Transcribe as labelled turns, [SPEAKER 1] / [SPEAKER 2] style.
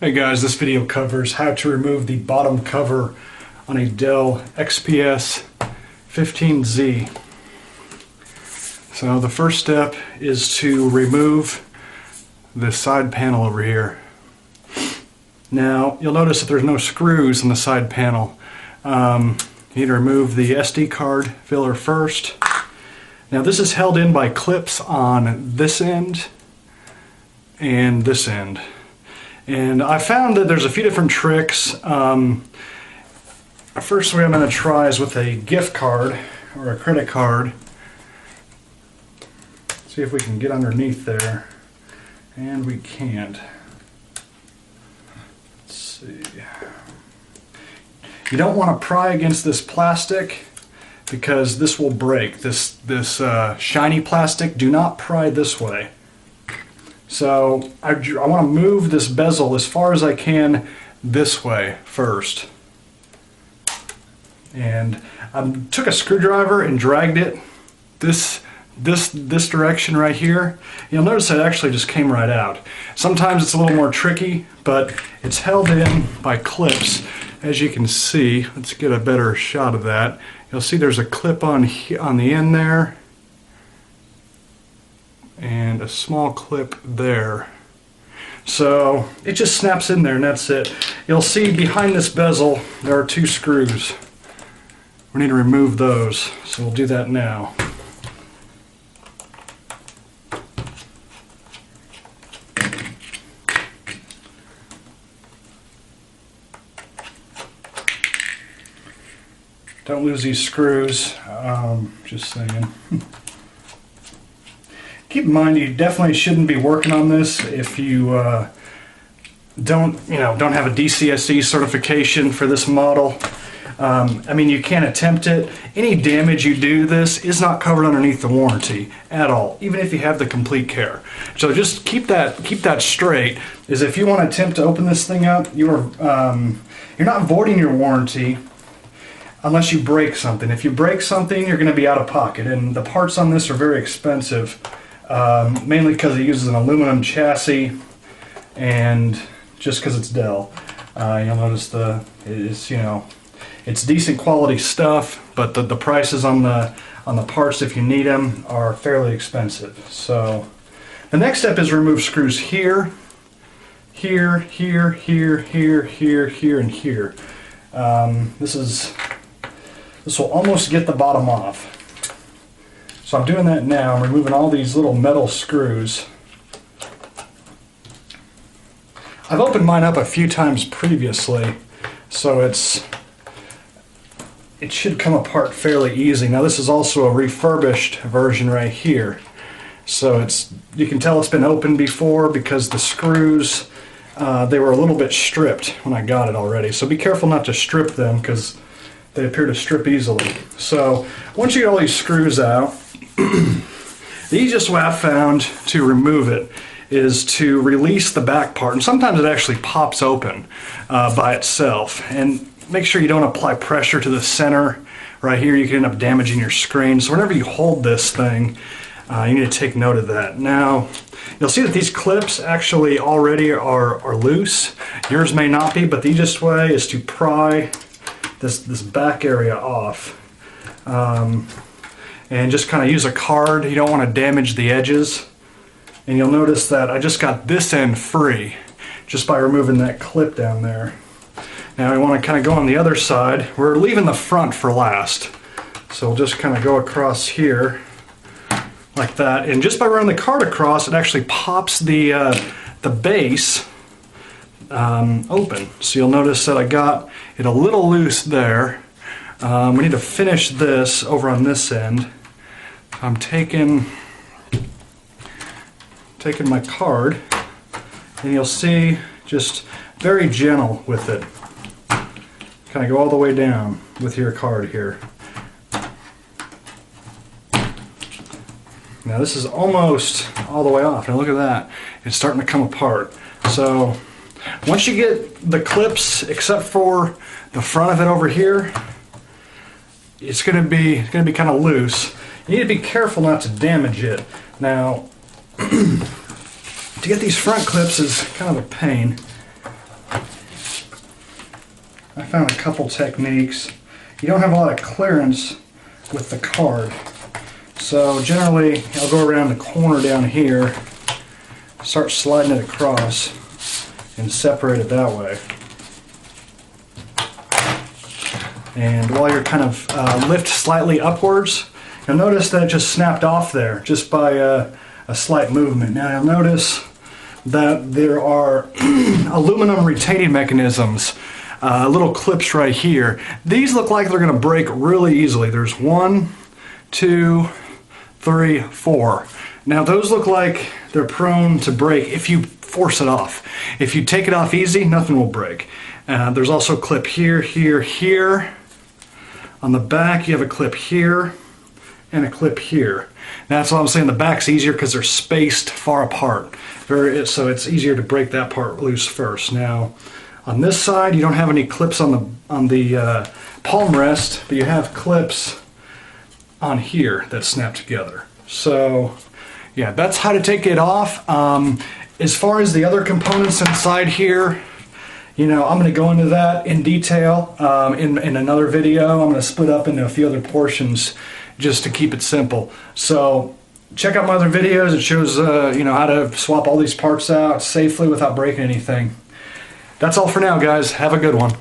[SPEAKER 1] Hey guys, this video covers how to remove the bottom cover on a Dell XPS 15Z. So the first step is to remove this side panel over here. Now you'll notice that there's no screws in the side panel. You need to remove the SD card filler first. Now this is held in by clips on this end and this end. And I found that there's a few different tricks. First way I'm going to try is with a gift card or a credit card. See if we can get underneath there. And we can't. Let's see. You don't want to pry against this plastic because this will break. This shiny plastic, do not pry this way. So I want to move this bezel as far as I can this way first. And I took a screwdriver and dragged it this direction right here. You'll notice it actually just came right out. Sometimes it's a little more tricky, but it's held in by clips. As you can see, let's get a better shot of that. You'll see there's a clip on the end there, and a small clip there. So it just snaps in there and that's it. You'll see behind this bezel there are two screws. We need to remove those, so we'll do that now. Don't lose these screws, just saying. Keep in mind, you definitely shouldn't be working on this if you don't have a DCSE certification for this model. I mean, you can't attempt it. Any damage you do to this is not covered underneath the warranty at all, even if you have the complete care. So just keep that straight. Is if you want to attempt to open this thing up, you're not voiding your warranty unless you break something. If you break something, you're going to be out of pocket, and the parts on this are very expensive. Mainly because it uses an aluminum chassis, and just because it's Dell. You'll notice it's decent quality stuff, but the prices on the parts, if you need them, are fairly expensive. So the next step is remove screws here, here, here, here, here, here, here, and here. This will almost get the bottom off. So I'm doing that now. I'm removing all these little metal screws. I've opened mine up a few times previously, so it should come apart fairly easy. Now this is also a refurbished version right here. So you can tell it's been opened before because the screws, they were a little bit stripped when I got it already. So be careful not to strip them because they appear to strip easily. So once you get all these screws out, the easiest way I've found to remove it is to release the back part, and sometimes it actually pops open by itself. And make sure you don't apply pressure to the center right here. You can end up damaging your screen. So whenever you hold this thing, you need to take note of that. Now you'll see that these clips actually already are loose. Yours may not be, but the easiest way is to pry this back area off. And just kind of use a card. You don't want to damage the edges. And you'll notice that I just got this end free just by removing that clip down there. Now we want to kind of go on the other side. We're leaving the front for last. So we'll just kind of go across here like that. And just by running the card across, it actually pops the base open. So you'll notice that I got it a little loose there. We need to finish this over on this end. I'm taking my card, and you'll see just very gentle with it. Kind of go all the way down with your card here. Now this is almost all the way off. Now look at that. It's starting to come apart. So once you get the clips, except for the front of it over here, it's going to be kind of loose. You need to be careful not to damage it. Now, to get these front clips is kind of a pain. I found a couple techniques. You don't have a lot of clearance with the card. So generally, I'll go around the corner down here, start sliding it across, and separate it that way. And while you're kind of lift slightly upwards, you'll notice that it just snapped off there just by a slight movement. Now you'll notice that there are aluminum retaining mechanisms, little clips right here. These look like they're going to break really easily. There's 1, 2, 3, 4. Now those look like they're prone to break if you force it off. If you take it off easy, nothing will break. There's also a clip here, here, here. On the back you have a clip here and a clip here. That's why I'm saying the back's easier, because they're spaced far apart. So it's easier to break that part loose first. Now on this side you don't have any clips on the palm rest, but you have clips on here that snap together. So yeah, that's how to take it off. As far as the other components inside here, you know, I'm going to go into that in detail in another video. I'm going to split up into a few other portions just to keep it simple. So check out my other videos. It shows you know, how to swap all these parts out safely without breaking anything. That's all for now, guys. Have a good one.